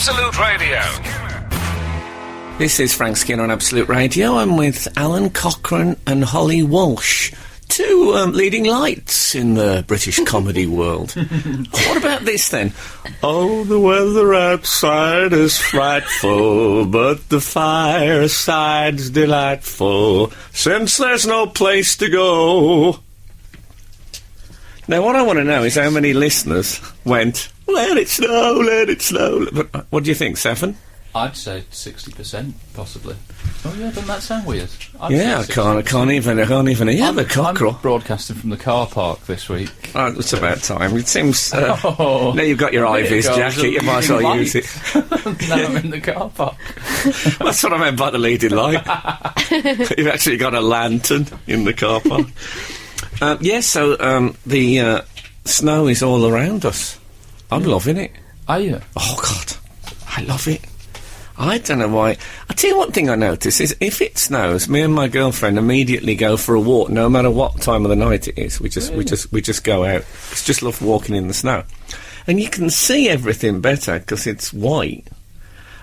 Absolute Radio. This is Frank Skinner on Absolute Radio. I'm with Alun, Cochrane and Holly Walsh, two leading lights in the British comedy world. What about this then? Oh, the weather outside is frightful, but the fireside's delightful, since there's no place to go. Now, what I want to know is how many listeners went, let it snow, let it snow. But what do you think, 7? I'd say 60%, possibly. Oh yeah, doesn't that sound weird? I can't even hear the cockerel. I'm broadcasting from the car park this week. Oh, it's about time. It seems... now you've got your Ivy's jacket, you might as well use it. Now I'm in the car park. That's what I meant by the leading light. You've actually got a lantern in the car park. The snow is all around us. I'm loving it. Are you? Oh, God. I love it. I don't know why. I'll tell you one thing I notice is if it snows, me and my girlfriend immediately go for a walk, no matter what time of the night it is. We just go out. We just love walking in the snow. And you can see everything better because it's white.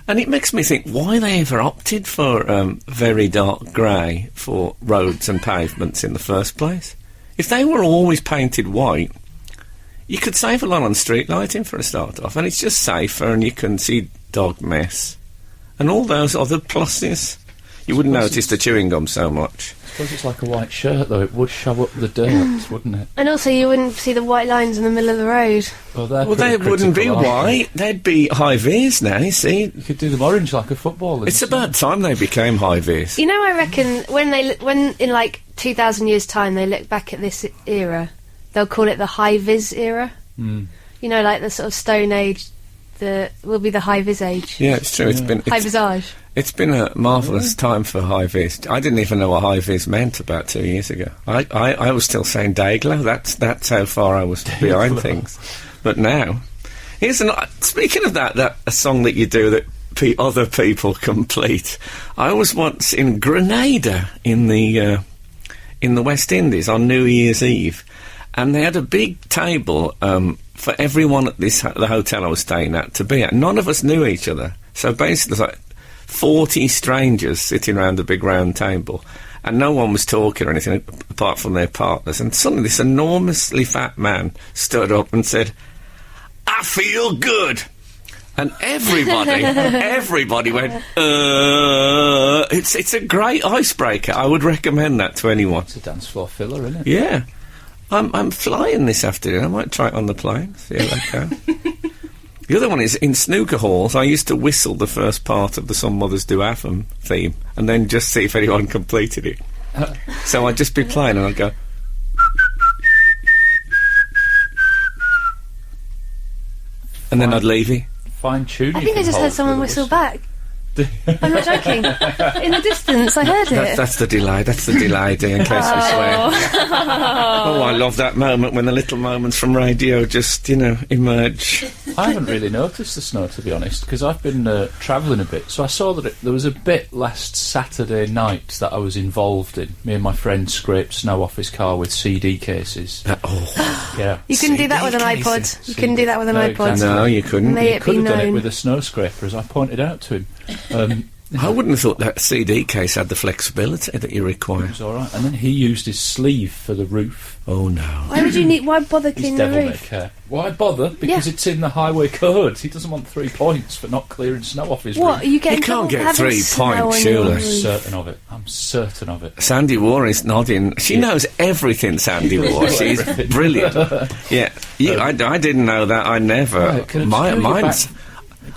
And it makes me think, why they ever opted for very dark grey for roads and pavements in the first place? If they were always painted white, you could save a lot on street lighting for a start off, and it's just safer and you can see dog mess. And all those other pluses. You wouldn't notice the chewing gum so much. I suppose it's like a white shirt, though. It would show up the dirt, wouldn't it? And also you wouldn't see the white lines in the middle of the road. Well, they wouldn't be white. They'd be high vis now, you see. You could do them orange like a football. It's about time they became high vis. You know, I reckon when in like 2,000 years' time they look back at this era, they'll call it the high vis era. Mm. You know, like the sort of Stone Age, will be the high vis age. Yeah, it's true. High visage. It's been a marvellous time for high vis. I didn't even know what high vis meant about 2 years ago. I was still saying Dayglow. That's how far I was behind things. But now, speaking of that a song that you do that other people complete. I was once in Grenada in the West Indies on New Year's Eve, and they had a big table for everyone at the hotel I was staying at to be at. None of us knew each other. So basically, there's like 40 strangers sitting around a big round table, and no one was talking or anything apart from their partners. And suddenly this enormously fat man stood up and said, "I feel good." And everybody went, It's a great icebreaker. I would recommend that to anyone. It's a dance floor filler, isn't it? Yeah. I'm flying this afternoon. I might try it on the plane, see how that goes. The other one is, in snooker halls, I used to whistle the first part of the Some Mothers Do Have 'Em theme, and then just see if anyone completed it. So I'd just be playing, and I'd go... and then I'd leave it. Fine tuning. I think I just heard someone whistle back. I'm not joking. In the distance, I heard it. That's the delay. That's the delay, in case we swear. Oh, I love that moment when the little moments from radio just, emerge. I haven't really noticed the snow, to be honest, because I've been travelling a bit. So I saw that there was a bit last Saturday night that I was involved in. Me and my friend scraped snow off his car with CD cases. Yeah. You couldn't do that with an iPod. You couldn't do that with an iPod. No, you couldn't. May He could have done it with a snow scraper, as I pointed out to him. I wouldn't have thought that CD case had the flexibility that you require. It was all right. And then he used his sleeve for the roof. Oh, no. Why bother cleaning the roof? Why bother? Because it's in the highway code. He doesn't want 3 points for not clearing snow off his roof. What? You can't get 3 points, surely. I'm certain of it. Sandy War is nodding. She knows everything, Sandy War. She's brilliant. Yeah. I didn't know that. I never... Mine's...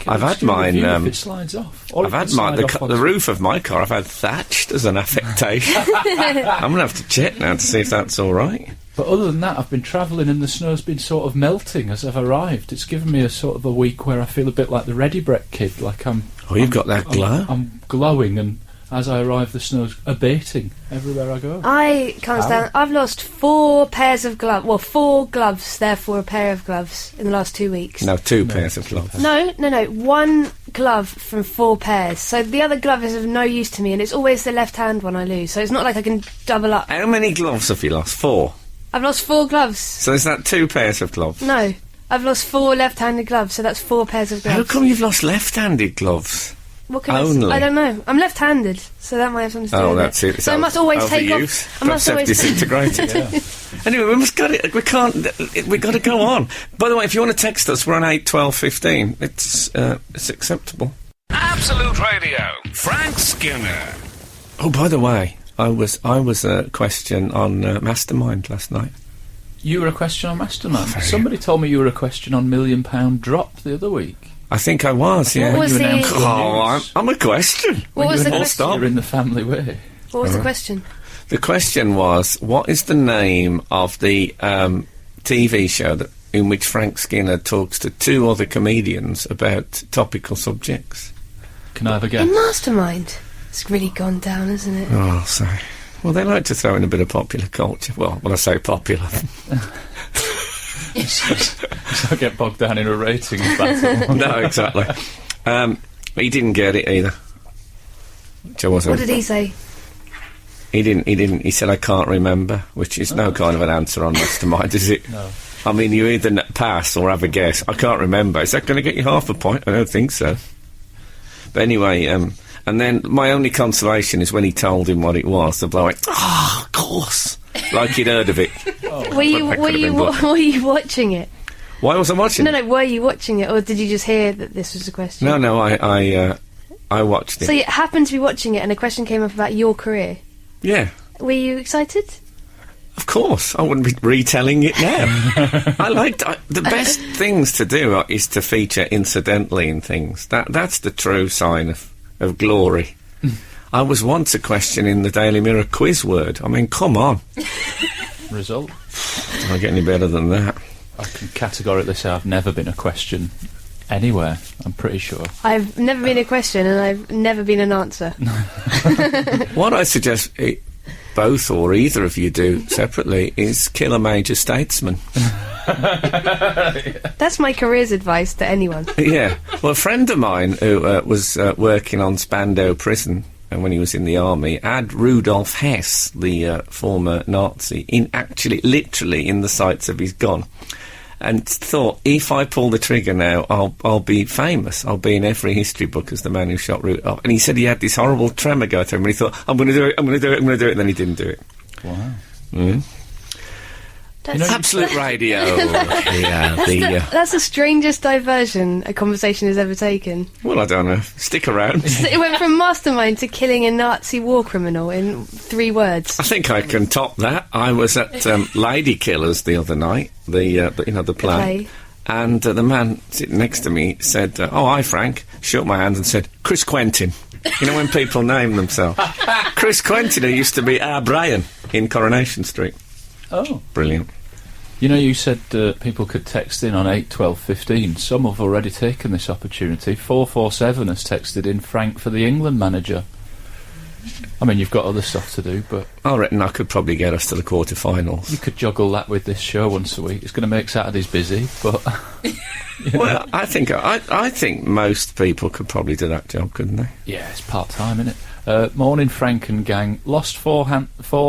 I've had mine. If it slides off. I've had the roof of my car. I've had thatched as an affectation. I'm gonna have to check now to see if that's all right. But other than that, I've been travelling and the snow's been sort of melting as I've arrived. It's given me a sort of a week where I feel a bit like the Ready Brek kid. Like you've got that glow. I'm glowing, and as I arrive, the snow's abating everywhere I go. I can't stand. I've lost 4 pairs of gloves. Well, 4 gloves, therefore a pair of gloves in the last 2 weeks. No, 2 pairs of gloves. No. 1 glove from 4 pairs. So the other glove is of no use to me, and it's always the left-hand one I lose. So it's not like I can double up. How many gloves have you lost? 4. I've lost 4 gloves. So is that 2 pairs of gloves? No. I've lost 4 left-handed gloves, so that's 4 pairs of gloves. How come you've lost left-handed gloves? What can Only? I don't know. I'm left-handed, so that might have something to do with it. Oh, that's it. So I must always take overuse. off. I must always disintegrated. Anyway, we can't. We've got to go on. By the way, if you want to text us, we're on 8 12 15. It's acceptable. Absolute Radio. Frank Skinner. Oh, by the way, I was a question on Mastermind last night. You were a question on Mastermind. Somebody told me you were a question on £1 Million Drop the other week. I think I was, yeah. What was the... Oh, I'm a question. What was the question? You're in the family way. What was the question? The question was, what is the name of the TV show in which Frank Skinner talks to 2 other comedians about topical subjects? Can I have a guess? In Mastermind. It's really gone down, isn't it? Oh, sorry. Well, they like to throw in a bit of popular culture. Well, when I say popular... So I get bogged down in a ratings battle. No, exactly. He didn't get it either. Which I wasn't. What did he say? He didn't. He said, I can't remember, which is no kind of an answer on Mastermind, is it? No. I mean, you either pass or have a guess. I can't remember. Is that going to get you half a point? I don't think so. But anyway, and then my only consolation is when he told him what it was, the bloke went, of course. Like he'd heard of it. Were you watching it? Why was I watching it? No, were you watching it, or did you just hear that this was a question? No, I watched it. So you happened to be watching it, and a question came up about your career. Yeah. Were you excited? Of course, I wouldn't be retelling it now. The best things to do is to feature incidentally in things. That's the true sign of glory. I was once a question in the Daily Mirror quiz word. I mean, come on. Result? Don't get any better than that. I can categorically say I've never been a question anywhere, I'm pretty sure. I've never been a question, and I've never been an answer. What I suggest both or either of you do separately is kill a major statesman. That's my career's advice to anyone. Yeah. Well, a friend of mine who was working on Spandau Prison, and when he was in the army, had Rudolf Hess, the former Nazi, literally in the sights of his gun, and thought, if I pull the trigger now, I'll be famous. I'll be in every history book as the man who shot Rudolf. And he said he had this horrible tremor go through him, and he thought, I'm going to do it, and then he didn't do it. Wow. Mm. Absolute Radio. That's the strangest diversion a conversation has ever taken. Well, I don't know. Stick around. It went from Mastermind to killing a Nazi war criminal in 3 words. I think I can top that. I was at Lady Killers the other night, the play. And the man sitting next to me said, oh, hi, Frank. Shook my hand and said, Chris Quentin. You know when people name themselves? Chris Quentin, who used to be our Brian in Coronation Street. Oh. Brilliant. You know, you said people could text in on 8 12 15. Some have already taken this opportunity. 447 has texted in Frank for the England manager. I mean, you've got other stuff to do, but... I reckon I could probably get us to the quarter-finals. You could juggle that with this show once a week. It's going to make Saturdays busy, but... Well, I think most people could probably do that job, couldn't they? Yeah, it's part-time, isn't it? Morning, Frank and gang. Lost 4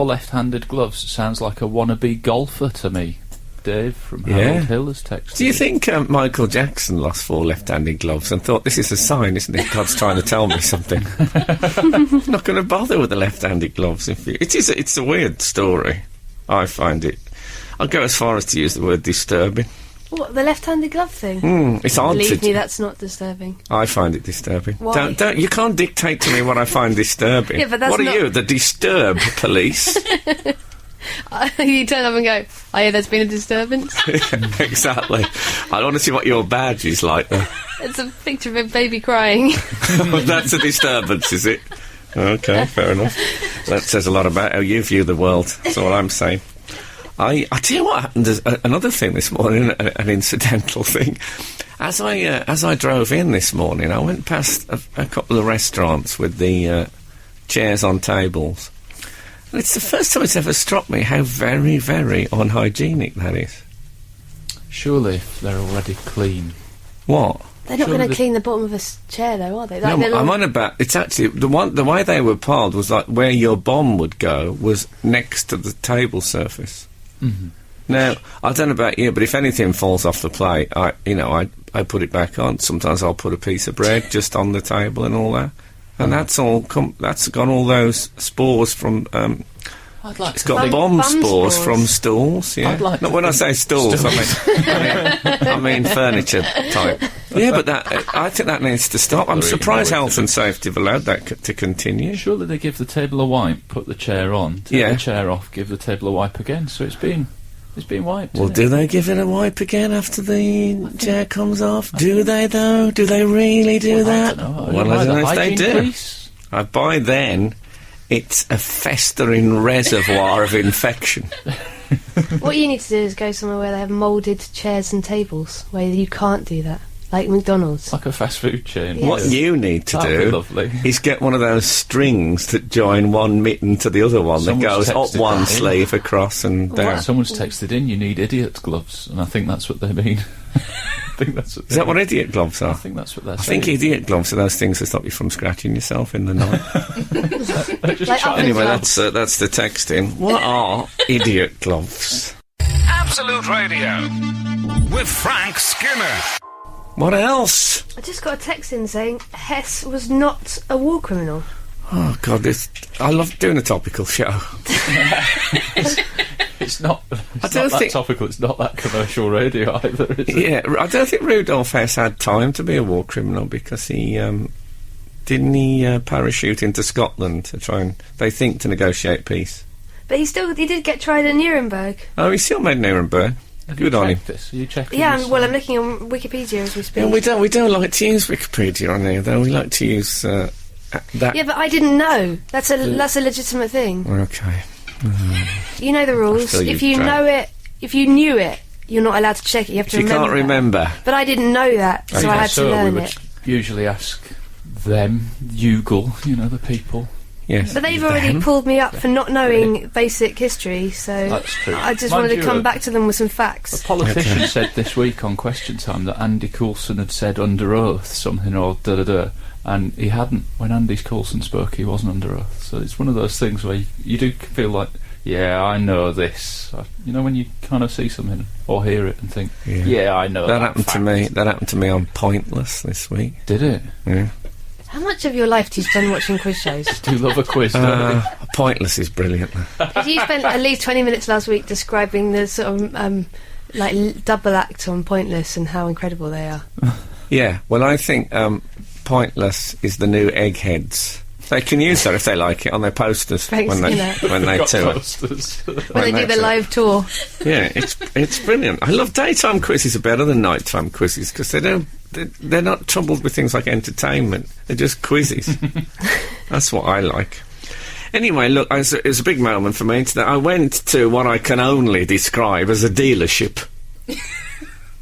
left-handed gloves. Sounds like a wannabe golfer to me. Dave from Harold Hill has texted. Do you think Michael Jackson lost 4 left-handed gloves and thought, this is a sign, isn't it? God's trying to tell me something. I'm not going to bother with the left-handed gloves. It's a weird story. I find it. I'll go as far as to use the word disturbing. What, the left-handed glove thing? It's odd. Believe me, that's not disturbing. I find it disturbing. Why? Don't. You can't dictate to me what I find disturbing. Yeah, but that's what are not... you, the disturb police? You turn up and go, oh yeah, there's been a disturbance. Exactly. I want to see what your badge is like, though. It's a picture of a baby crying. That's a disturbance, is it? Okay, fair enough. That says a lot about how you view the world. That's all I'm saying. I tell you what happened. There's another thing this morning, an incidental thing. As I drove in this morning, I went past a couple of restaurants with the chairs on tables. And it's the first time it's ever struck me how very, very unhygienic that is. Surely if they're already clean. What? They're not going to clean the bottom of a chair, though, are they? Like No, I'm on about... It's actually... The way they were piled was like where your bomb would go was next to the table surface. Mm-hmm. Now, I don't know about you, but if anything falls off the plate, I put it back on. Sometimes I'll put a piece of bread just on the table and all that. And that's gone all those spores from... it's got bomb spores from stools, yeah. Not when I say stools, I mean furniture type. Yeah, but I think that needs to stop. I'm surprised health and safety have allowed that to continue. Surely they give the table a wipe, put the chair on, take the chair off, give the table a wipe again, so it's been wiped. Well, do they give it a wipe again after the chair comes off? Do they, though? Do they really do that? I don't know. Well, I don't know if they do. Police? By then, it's a festering reservoir of infection. What you need to do is go somewhere where they have moulded chairs and tables, where you can't do that. Like McDonald's. Like a fast food chain. Yes. What you need to That'd be do lovely. is get one of those strings that join one mitten to the other one Someone's that goes up texted one that in. sleeve across and down. Someone's texted in, you need idiot gloves, and I think that's what they mean. I think that's what Is that what idiot gloves are? I think that's what they're I saying. think idiot gloves are those things that stop you from scratching yourself in the night. They're just Like trying- oven Anyway, gloves. that's the text in. What are idiot gloves? Absolute Radio with Frank Skinner. What else? I just got a text in saying Hess was not a war criminal. Oh, God, I love doing a topical show. It's not don't that think- topical, it's not that commercial radio either, is it? Yeah, I don't think Rudolf Hess had time to be a war criminal because he... didn't he parachute into Scotland to try and, they think, to negotiate peace? But he did get tried at Nuremberg. Oh, he still made Nuremberg. Have Good you on him. checked this? Are you checking Yeah, this? well, I'm looking on Wikipedia as we speak. Yeah, we don't like to use Wikipedia on here, though. We like to use that. Yeah, but I didn't know. That's a legitimate thing. Okay. You know the rules. feel If you've you drank. know it, if you knew it, you're not allowed to check it. You have to You remember. can't remember. But I didn't know that, so I had to we learn would it. usually ask them, Google, the people. Yes. But they've already pulled me up for not knowing basic history, so That's true. I just Mind wanted to you, come back to them with some A facts. politician said this week on Question Time that Andy Coulson had said under oath something or da-da-da, and he hadn't. When Andy Coulson spoke, he wasn't under oath. So it's one of those things where you do feel like, yeah, I know this. When you kind of see something or hear it and think, yeah, I know that. That happened to me. That happened to me on Pointless this week. Did it? Yeah. How much of your life do you spend watching quiz shows? Do you love a quiz, don't you? Pointless is brilliant. Because you spent at least 20 minutes last week describing the sort of double act on Pointless and how incredible they are. Yeah. Well, I think Pointless is the new Eggheads. They can use that if they like it on their posters Thanks, when they Got tour. posters. When they do the live tour. Yeah, it's brilliant. I love daytime quizzes are better than nighttime quizzes because they're not troubled with things like entertainment. They're just quizzes. That's what I like. Anyway, look, it was a big moment for me today. I went to what I can only describe as a dealership.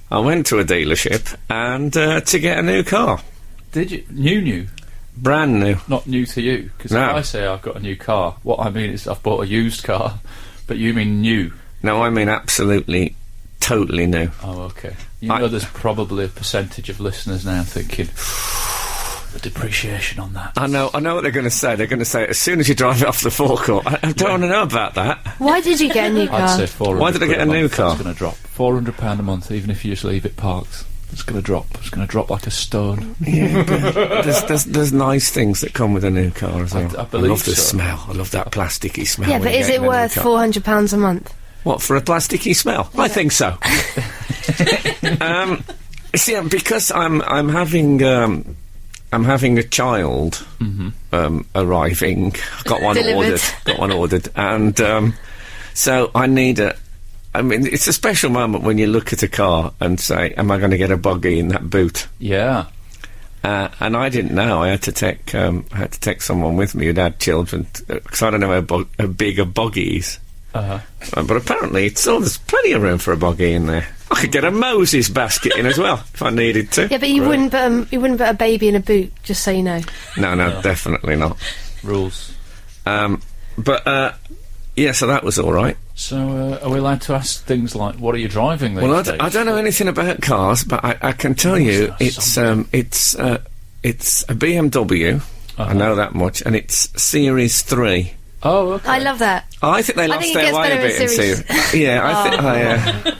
I went to a dealership and to get a new car. Did you? New? Brand new. Not new to you? Because No. if I say I've got a new car, what I mean is I've bought a used car, but you mean new. No, I mean absolutely, totally new. Oh, okay. You know there's probably a percentage of listeners now thinking, the depreciation on that. I know what they're going to say. They're going to say, as soon as you drive it off the forecourt. I don't want to know about that. Why did you get a new I'd say car? 400 Why did I get a new car? It's going to drop. £400 a month, even if you just leave it parked. It's going to drop. It's going to drop like a stone. Yeah, but there's nice things that come with a new car as well. I believe love the so. smell. I love that plasticky smell. Yeah, when but you is get it in a new worth car. £400 a month? What, for a plasticky smell? I think so. See, because I'm having a child arriving. Got one Delivered. ordered, and so I need a. I mean, it's a special moment when you look at a car and say, "Am I going to get a buggy in that boot?" Yeah. And I didn't know. I had to take someone with me who'd had children because I don't know how big a buggy is. Uh-huh. But apparently, there's plenty of room for a buggy in there. I could get a Moses basket in as well if I needed to. Yeah, but you wouldn't put a baby in a boot, just so you know. No, definitely not. Rules. Yeah, so that was all right. So, are we allowed to ask things like, what are you driving these Well, days? I don't know anything about cars, but I can tell you it's a BMW. I know that much, and it's Series 3. Oh, okay. I love that. I think they lost think it their gets way a better in bit in series. series. Yeah,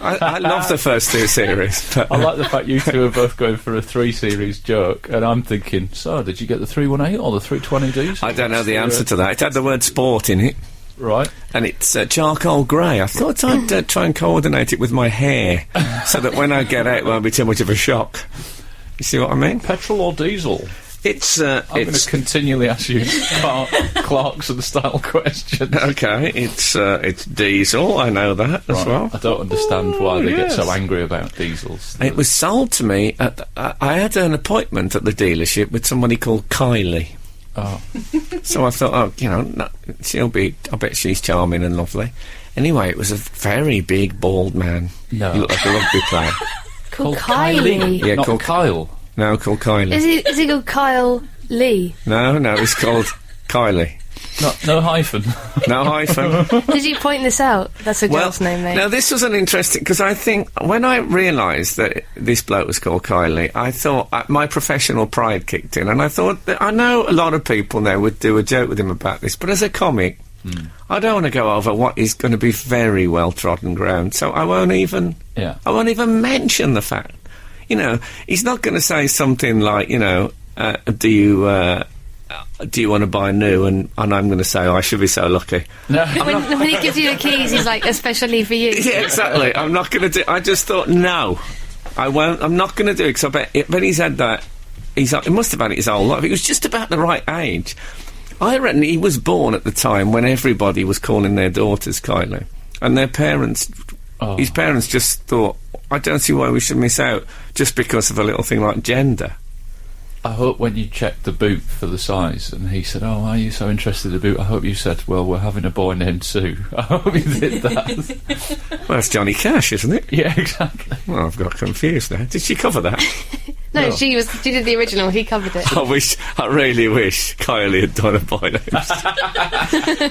I love the first 2 series. But, I like the fact you two are both going for a 3-series joke, and I'm thinking, so did you get the 318 or the 320Ds? I don't know the answer to that. It had the word sport in it. Right. And it's charcoal grey. I thought I'd try and coordinate it with my hair so that when I get out it won't be too much of a shock. You see what I mean? Petrol or diesel? It's I'm going to continually ask you Clarkson style questions. okay. It's diesel. I know that as well. I don't understand why they get so angry about diesels. It was sold to me. I had an appointment at the dealership with somebody called Kylie. Oh. So I thought, I bet she's charming and lovely. Anyway, it was a very big, bald man. No. He looked like a rugby player. Called Kylie. Yeah, Not called Kyle. No, called Kylie. Is he called Kyle Lee? No, it's called Kylie. No hyphen. No hyphen. Did you point this out? That's a girl's name, mate. Now this was an interesting, because I think when I realised that this bloke was called Kylie, I thought my professional pride kicked in, and I thought that I know a lot of people now would do a joke with him about this, but as a comic, I don't want to go over what is going to be very well trodden ground, so I won't even mention the fact. You know, he's not going to say something like, do you want to buy new? And I'm going to say, I should be so lucky. No. when he gives you the keys, he's like, especially for you. Yeah, exactly. I'm not going to do. I just thought, no, I won't. I'm not going to do it, because I bet he's had that. He must have had it his whole life. He was just about the right age. I reckon he was born at the time when everybody was calling their daughters Kylie, and their parents. His parents just thought, I don't see why we should miss out just because of a little thing like gender. I hope when you checked the boot for the size and he said, oh, why are you so interested in the boot? I hope you said, well, we're having a boy named Sue. I hope you did that. Well, that's Johnny Cash, isn't it? Yeah, exactly. Well, I've got confused now. Did she cover that? No, she did the original, he covered it. I really wish Kylie had done a boy named Sue.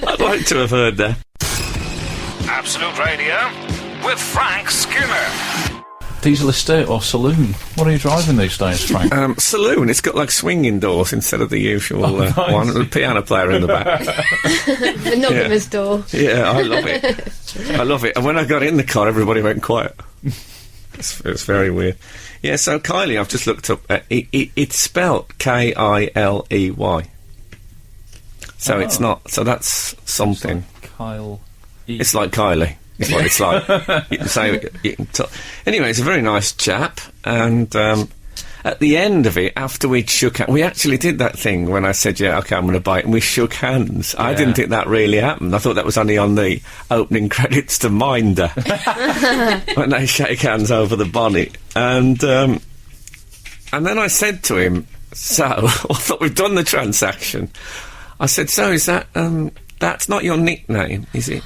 I'd like to have heard that. Absolute Radio with Frank Skinner. Diesel estate or saloon? What are you driving these days, Frank? Saloon. It's got like swinging doors instead of the usual nice. one. The piano player in the back. The monogamous door. Yeah, I love it. I love it. And when I got in the car, everybody went quiet. It's very weird. Yeah, so Kylie, I've just looked up. It's spelt K-I-L-E-Y. So it's not. So that's something. It's like Kyle. It's like Kylie. It's what it's like. You can say. Anyway, it's a very nice chap, and at the end of it, after we'd shook hands, we actually did that thing when I said, "Yeah, okay, I'm going to buy it," and we shook hands. Yeah. I didn't think that really happened. I thought that was only on the opening credits to Minder when they shake hands over the bonnet, and then I said to him, "So, I thought we've done the transaction." I said, "So is that that's not your nickname, is it?"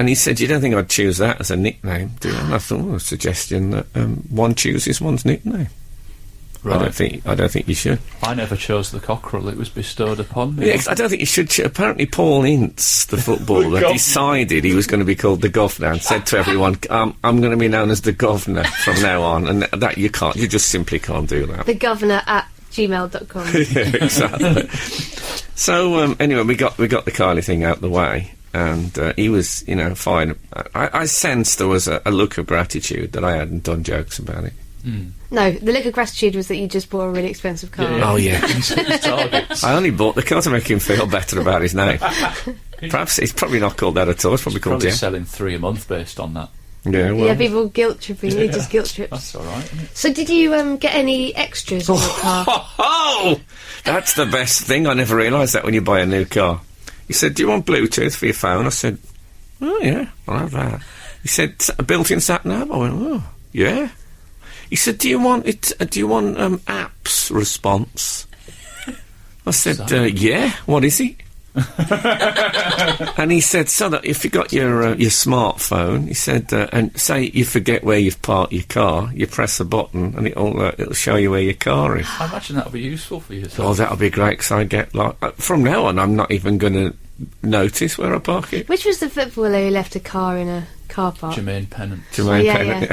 And he said, "You don't think I'd choose that as a nickname, do you?" And I thought, a suggestion that one chooses one's nickname. Right. I don't think you should. I never chose the cockerel; it was bestowed upon me. Yeah, I don't think you should. Apparently, Paul Ince, the footballer, decided he was going to be called the Governor and said to everyone, "I'm going to be known as the Governor from now on." And that you can't. You just simply can't do that. The Governor at gmail.com. Yeah, exactly. So anyway, we got the Kylie thing out the way. And he was, fine. I sensed there was a look of gratitude that I hadn't done jokes about it. Mm. No, the look of gratitude was that you just bought a really expensive car. Oh, yeah. I only bought the car to make him feel better about his name. Perhaps it's probably not called that at all. It's probably Jen. Selling 3 a month based on that. Yeah, well. Yeah, people guilt tripping. You just guilt trips. That's all right. Isn't it? So, did you get any extras on your car? Oh, that's the best thing. I never realised that when you buy a new car. He said, "Do you want Bluetooth for your phone?" I said, "Oh, yeah, I'll have that." He said, "A built-in sat-nav?" I went, "Oh, yeah." He said, "Do you want apps response?" I said, "Yeah, what is it?" And he said, "So that if you got your smartphone," he said, "and say you forget where you've parked your car, you press a button and it'll show you where your car is." I imagine that'll be useful for you. Oh, that'll be great, because I get from now on, I'm not even going to notice where I park it. Which was the footballer who left a car in a car park? Jermaine Pennant. Jermaine Pennant.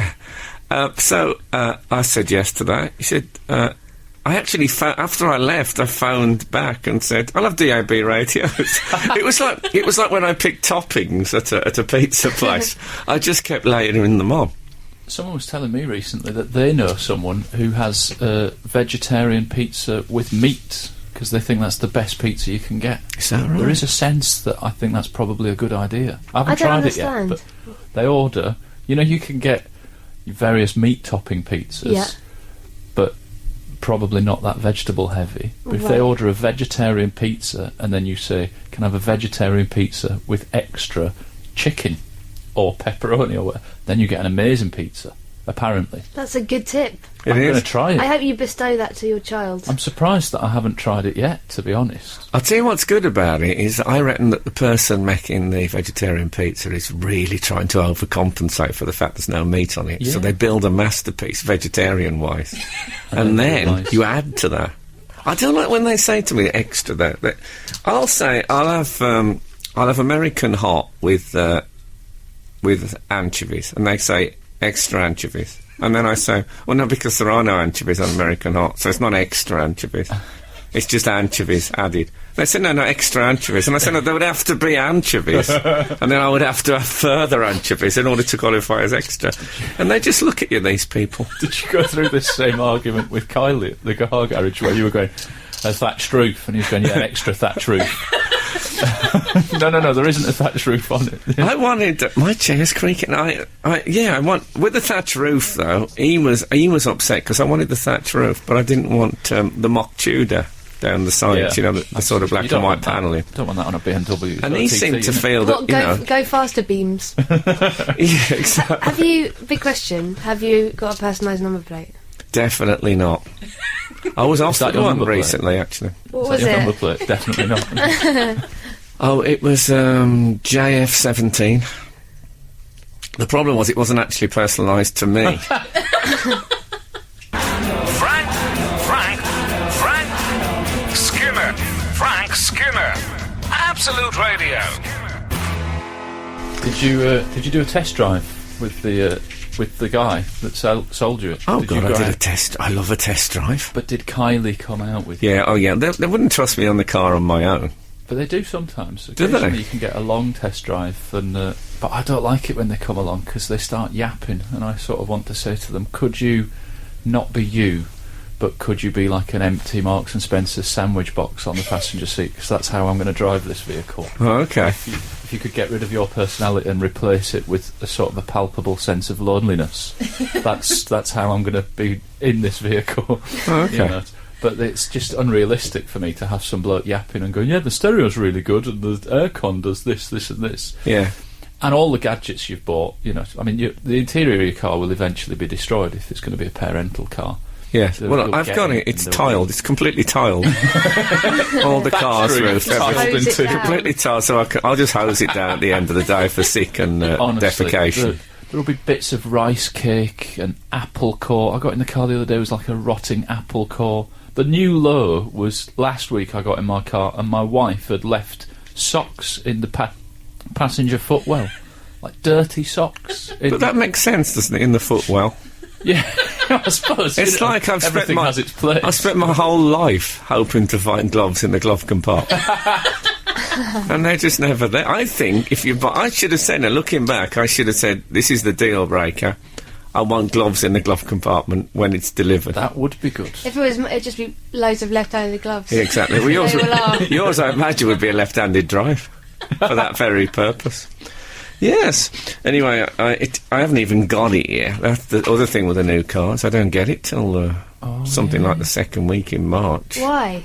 Yeah. So I said yes to that. He said, I actually, after I left, I phoned back and said, "I'll have DAB radios." it was like when I picked toppings at a pizza place. I just kept layering them on. Someone was telling me recently that they know someone who has vegetarian pizza with meat because they think that's the best pizza you can get. Is that right? There is a sense that I think that's probably a good idea. I haven't I don't tried it yet, understand. but they order. You know, you can get various meat topping pizzas, Yeah. but probably not that vegetable heavy. But if they Right. order a vegetarian pizza and then you say, "Can I have a vegetarian pizza with extra chicken or pepperoni or whatever," then you get an amazing pizza, apparently. That's a good tip. It I'm is. going to try it. I hope you bestow that to your child. I'm surprised that I haven't tried it yet, to be honest. I'll tell you what's good about it is I reckon that the person making the vegetarian pizza is really trying to overcompensate for the fact there's no meat on it. So Yeah. they build a masterpiece, vegetarian-wise. and then realise. you add to that. I don't like when they say to me extra that I'll say I'll have American hot with anchovies, and they say extra anchovies. And then I say, well, no, because there are no anchovies on American hot, so it's not extra anchovies. It's just anchovies added. They said, no, extra anchovies. And I said, no, there would have to be anchovies. And then I would have to have further anchovies in order to qualify as extra. And they just look at you, these people. Did you go through this same argument with Kylie at the car garage where you were going, "A thatched roof," and he was going, "Yeah, an extra thatched roof." No, there isn't a thatched roof on it. I wanted my chair's creaking. I want with the thatch roof though. He was upset because I wanted the thatch roof, but I didn't want the mock Tudor down the sides. Yeah. You know, the sort of black You don't and white want that. paneling. Don't want that on a BMW. And he seemed to feel What, that go faster beams. yeah, exactly. Have you, big question, have you got a personalised number plate? Definitely not. I was that offered your one number plate? recently, actually. What Is was that your it? number plate? Definitely not. Oh, it was JF17. The problem was it wasn't actually personalised to me. Frank Skinner. Frank Skinner. Absolute Radio. Did you do a test drive with the guy that sold you it? Oh, Did God, you I go did a out? test. I love a test drive. But did Kylie come out with Yeah, oh, yeah. They wouldn't trust me on the car on my own. But they do sometimes. Do they? Occasionally you can get a long test drive, and but I don't like it when they come along because they start yapping, and I sort of want to say to them, could you not be you, but could you be like an empty Marks and Spencer sandwich box on the passenger seat? Because that's how I'm going to drive this vehicle. Oh, okay. If you could get rid of your personality and replace it with a sort of a palpable sense of loneliness, that's how I'm going to be in this vehicle. Oh, okay. You know? But it's just unrealistic for me to have some bloke yapping and going, yeah, the stereo's really good and the aircon does this, this and this. Yeah. And all the gadgets you've bought, you know, I mean, the interior of your car will eventually be destroyed if it's going to be a parental car. Yeah. So Well, you'll I've get got it it. It's in the tiled. way. It's completely tiled. All the cars roof, Tiled everything. Hose it into- down. Completely tiled, so I'll just hose it down at the end of the day for sick and Honestly, defecation. There'll be bits of rice cake and apple core. I got in the car the other day, it was like a rotting apple core. The new low was last week I got in my car and my wife had left socks in the passenger footwell. Like dirty socks. But that makes sense, doesn't it, in the footwell? Yeah, I suppose. It's you know, like I've spent everything has its place. I've spent my whole life hoping to find gloves in the glove compartment. And they're just never there. I think I should have said, now looking back, I should have said, this is the deal breaker. I want gloves in the glove compartment when it's delivered. That would be good. If it was, it'd just be loads of left-handed gloves. Yeah, exactly. Well, yours, They all are. yours, I imagine, would be a left-handed drive for that very purpose. Yes. Anyway, I haven't even got it yet. That's the other thing with the new cars. I don't get it till something like the second week in March. Why?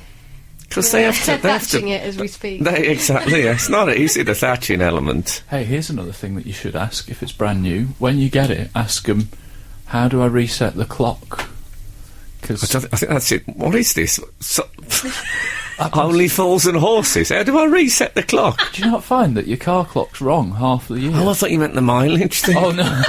Because they have to. They have Thatching to. it as we speak. Exactly. Yeah. It's not easy, the thatching element. Hey, here's another thing that you should ask if it's brand new. When you get it, ask them, how do I reset the clock? I think that's it. What is this? Only fools and horses. How do I reset the clock? Do you not find that your car clock's wrong half the year? Oh, I thought you meant the mileage thing. Oh, no.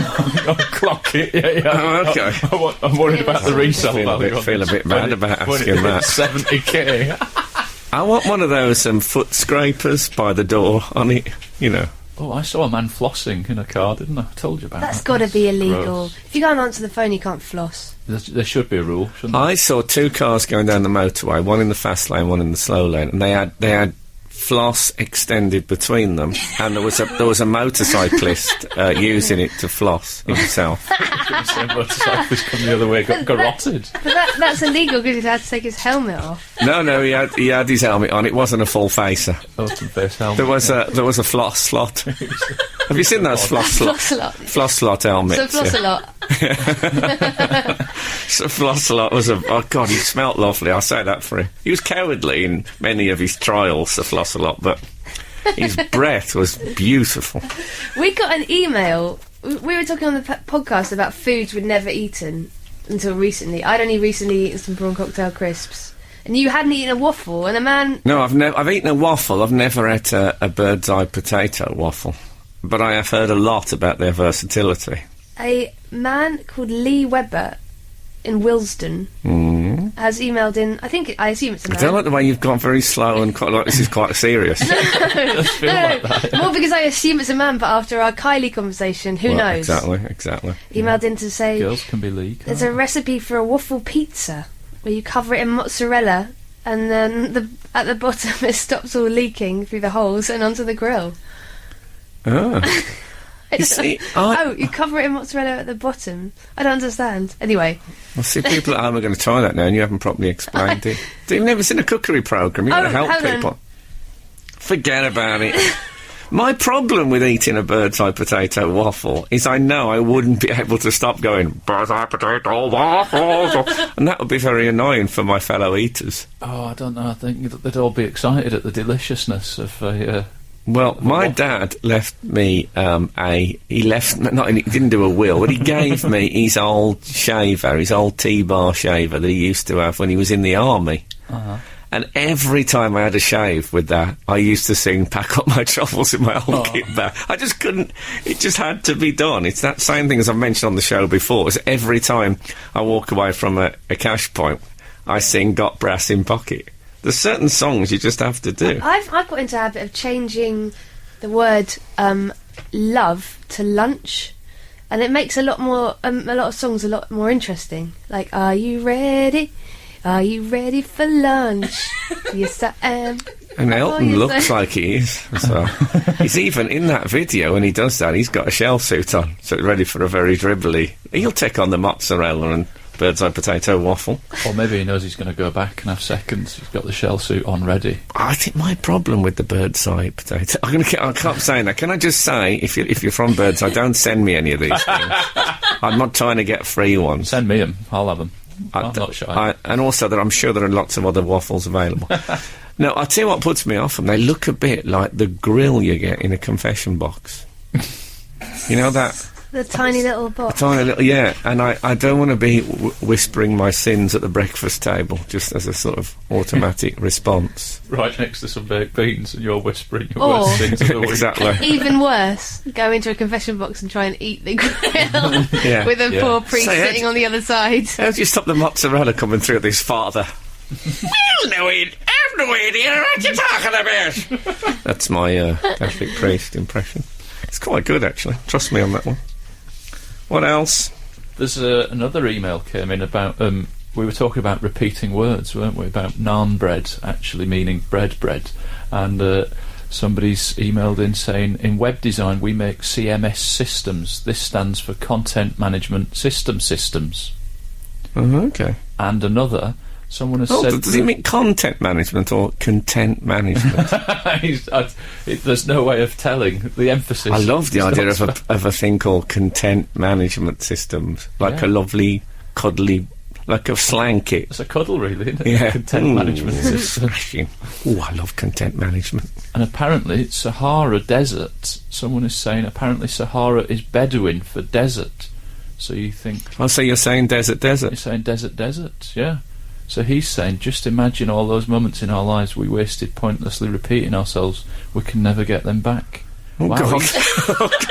Clock it. Yeah. Oh, okay. I'm worried about the resale value. Feel a bit bad about asking that. 70k. I want one of those foot scrapers by the door on it, you know. Oh, I saw a man flossing in a car, didn't I? I told you about That's that. got to be illegal. Gross. If you can't answer the phone, you can't floss. There should be a rule, shouldn't there? I saw 2 cars going down the motorway, one in the fast lane, one in the slow lane, and they had floss extended between them, and there was a motorcyclist using it to floss himself. The motorcyclist come the other way, got garroted. But that's illegal because he had to take his helmet off. No, he had his helmet on. It wasn't a full facer. Open face helmet. There was a floss slot. Have you seen those floss slot? Floss slot helmets. So floss a lot. So floss slot was oh God, he smelt lovely. I'll say that for him. He was cowardly in many of his trials, Sir Floss a lot, but his breath was beautiful. We got an email. We were talking on the podcast about foods we'd never eaten until recently. I'd only recently eaten some prawn cocktail crisps, and you hadn't eaten a waffle. And a man. No, I've eaten a waffle. I've never ate a bird's eye potato waffle, but I have heard a lot about their versatility. A man called Lee Webber in Willesden has emailed in. I assume it's a man. I don't like the way you've gone very slow and quite like this is quite serious. It feel like that. More because I assume it's a man, but after our Kylie conversation, who knows? Exactly. Emailed in to say Girls can be league. there's a recipe for a waffle pizza where you cover it in mozzarella and then at the bottom it stops all leaking through the holes and onto the grill. Oh. You see, you cover it in mozzarella at the bottom. I don't understand. Anyway. Well, see, people at home are going to try that now, and you haven't properly explained it. You've never seen a cookery programme. You've got to help people. Forget about it. My problem with eating a bird's eye potato waffle is I know I wouldn't be able to stop going, bird's eye potato waffles, and that would be very annoying for my fellow eaters. Oh, I don't know. I think they'd all be excited at the deliciousness of a... Well, my dad left me he didn't do a will, but he gave me his old shaver, his old T-bar shaver that he used to have when he was in the army. Uh-huh. And every time I had a shave with that, I used to sing Pack Up My Troubles in my old kit bag. I just couldn't, it just had to be done. It's that same thing as I've mentioned on the show before. It's every time I walk away from a cash point, I sing Got Brass in Pocket. There's certain songs you just have to do. I've got into a habit of changing the word love to lunch, and it makes a lot of songs a lot more interesting. Like, are you ready? Are you ready for lunch? Yes, I am. And Elton looks like he is. So. He's even in that video when he does that, he's got a shell suit on, so ready for a very dribbly. He'll take on the mozzarella and bird's eye potato waffle. Or maybe he knows he's going to go back and have seconds. He's got the shell suit on ready. I think my problem with the bird's eye potato... I can't say that. Can I just say, if you're from Bird's Eye, don't send me any of these things. I'm not trying to get free ones. Send me them. I'll have them. I'm not shy. And also that I'm sure there are lots of other waffles available. No, I'll tell you what puts me off them. They look a bit like the grill you get in a confession box. You know that... The tiny little box. Yeah, and I don't want to be whispering my sins at the breakfast table, just as a sort of automatic response. Right next to some baked beans and you're whispering your worst sins of the week. Exactly. Even worse, go into a confession box and try and eat the grill with a poor priest sitting on the other side. How do you stop the mozzarella coming through this father? Well, no, I've no idea what you're talking about. That's my Catholic priest impression. It's quite good, actually. Trust me on that one. What else? There's another email came in about... we were talking about repeating words, weren't we? About naan bread actually meaning bread. And somebody's emailed in saying, in web design we make CMS systems. This stands for Content Management Systems. Oh, okay. And another... Someone has said... Does he mean content management or content management? There's no way of telling. The emphasis... I love the idea of a thing called content management systems. Like a lovely, cuddly... Like a slanky. It's a cuddle, really, isn't it? Yeah. Content management system. Oh, I love content management. And apparently, Sahara Desert. Someone is saying apparently Sahara is Bedouin for desert. So you think... Oh, so you're saying desert? You're saying desert, yeah. So he's saying, just imagine all those moments in our lives we wasted pointlessly repeating ourselves. We can never get them back. Oh, wow, God.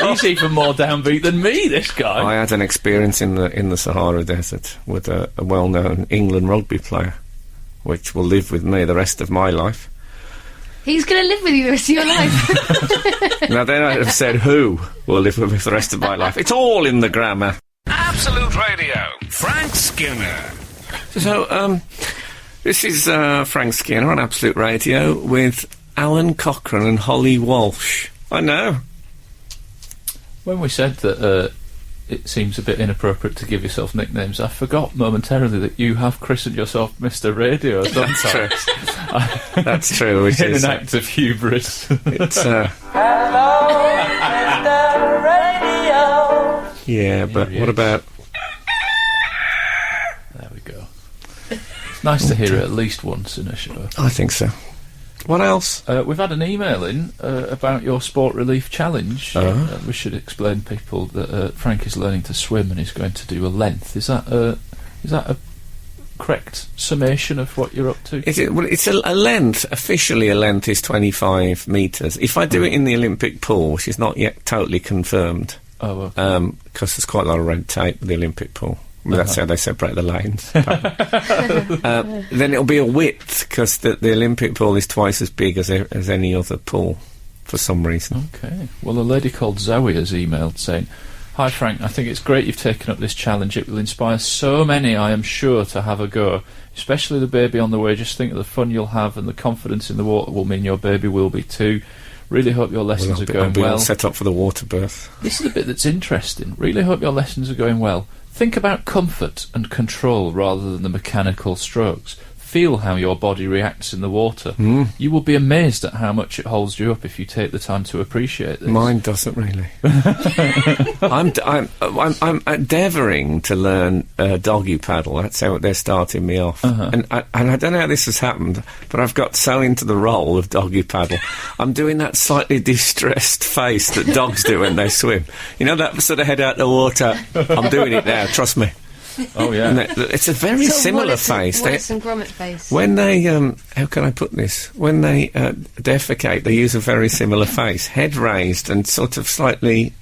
He's even more downbeat than me, this guy. I had an experience in the Sahara Desert with a well-known England rugby player, which will live with me the rest of my life. He's going to live with you the rest of your life. Now, then I'd have said who will live with me for the rest of my life. It's all in the grammar. Absolute Radio. Frank Skinner. So, this is Frank Skinner on Absolute Radio with Alun, Cochrane and Holly Walsh. I know. When we said that it seems a bit inappropriate to give yourself nicknames, I forgot momentarily that you have christened yourself Mr. Radio sometimes. That's true. Which In is an act of hubris. It's Hello, Mr. Radio. yeah, but what about? There we go. It's nice to hear it at least once in a show. I think so. What else? We've had an email in about your Sport Relief Challenge. We should explain people that Frank is learning to swim and he's going to do a length. Is that a correct summation of what you're up to? Is it? Well, it's a length. Officially, a length is 25 metres. If I do it in the Olympic pool, which is not yet totally confirmed, Oh, okay. because there's quite a lot of red tape with the Olympic pool. Well, that's how they separate the lanes. Then it'll be a width, because the Olympic pool is twice as big as any other pool, for some reason. Okay. Well, a lady called Zoe has emailed saying, "Hi Frank, I think it's great you've taken up this challenge. It will inspire so many, I am sure, to have a go. Especially the baby on the way. Just think of the fun you'll have, and the confidence in the water will mean your baby will be too. Really hope your lessons are going I'll be all well." set up for the water birth. This is the bit that's interesting. Really hope your lessons are going well. Think about comfort and control rather than the mechanical strokes. Feel how your body reacts in the water. You will be amazed at how much it holds you up if you take the time to appreciate this. Mine doesn't really. I'm endeavouring to learn doggy paddle. That's how they're starting me off. And I don't know how this has happened, but I've got so into the role of doggy paddle. I'm doing that slightly distressed face that dogs do when they swim. You know, that sort of head out the water. I'm doing it now, trust me. Oh, yeah. And it's a very similar face. Wallace and Gromit face. When they, how can I put this? When they defecate, they use a very similar face. Head raised and sort of slightly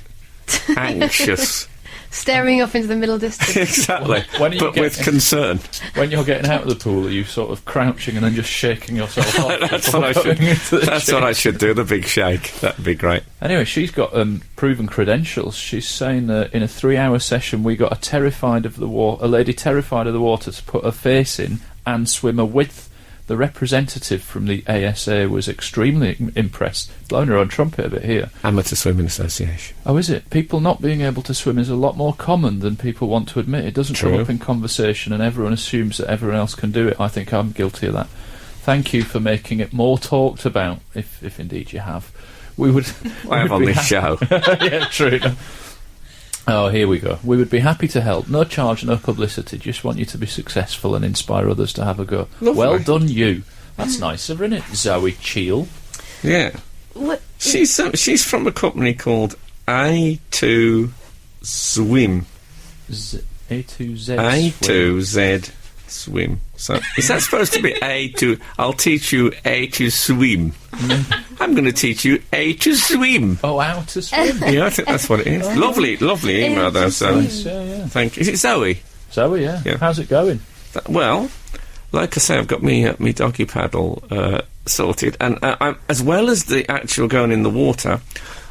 anxious. Staring off into the middle distance. Exactly, When you but get- with concern. When you're getting out of the pool, are you sort of crouching and then just shaking yourself off? That's what I should. Going into the That's what I shade? should do. The big shake. That'd be great. Anyway, she's got proven credentials. She's saying in a 3-hour session we got a lady terrified of the water to put her face in and swimmer with. The representative from the ASA was extremely impressed. Blowing her own trumpet a bit here. Amateur Swimming Association. Oh, is it? People not being able to swim is a lot more common than people want to admit. It doesn't come True. up in conversation and everyone assumes that everyone else can do it. I think I'm guilty of that. Thank you for making it more talked about, if indeed you have. We would... I have on this show. Yeah, true. Oh, here we go. We would be happy to help. No charge, no publicity. Just want you to be successful and inspire others to have a go. Lovely. Well done, you. That's nicer, isn't it? Zoe Cheel. Yeah. What? She's from a company called A2 Swim. A2Z. A2Z Swim. So is that supposed to be A2? I'll teach you A to swim. I'm going to teach you A to swim. Oh, how to swim. Yeah, I think that's what it is. Lovely email though. So Yeah. thank you. Is it Zoe? Zoe, yeah. Yeah. How's it going? Well, like I say, I've got me doggy paddle sorted, and I'm, as well as the actual going in the water,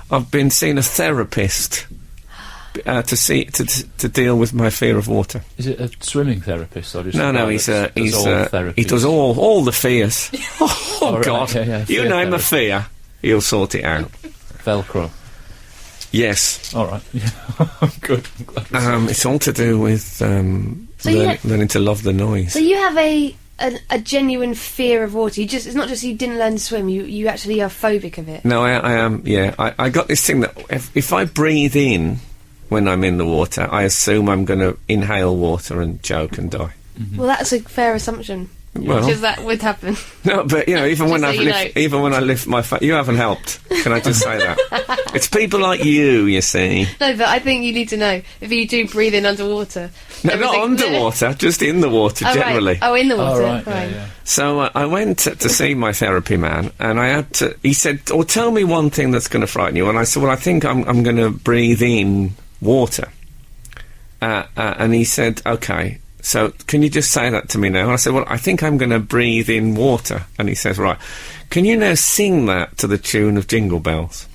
I've been seeing a therapist to deal with my fear of water. Is it a swimming therapist or just No, a guy he's that does all therapies? he does all the fears. Oh All right, God! yeah, You fear name a therapy. fear, he'll sort it out. Velcro. Yes. All right. Good. I'm glad to see. It's all to do with learning to love the noise. So you have a genuine fear of water. It's not just you didn't learn to swim. You actually are phobic of it. No, I am. Yeah, I got this thing that if I breathe in when I'm in the water, I assume I'm going to inhale water and choke and die. Well, that's a fair assumption. Well- Because that would happen. No, but even when so you know. even when I lift my you haven't helped. Can I just say that? It's people like you see. No, but I think you need to know if you do breathe in underwater. No, not everything- underwater, just in the water Oh, generally. right. Oh, in the water. All right. Fine. Yeah. So I went to see my therapy man, and I had to. He said, "Oh, tell me one thing that's going to frighten you." And I said, "Well, I think I'm going to breathe in water." And he said, "Okay." So can you just say that to me now? And I said, well, I think I'm going to breathe in water. And he says, right, can you now sing that to the tune of Jingle Bells?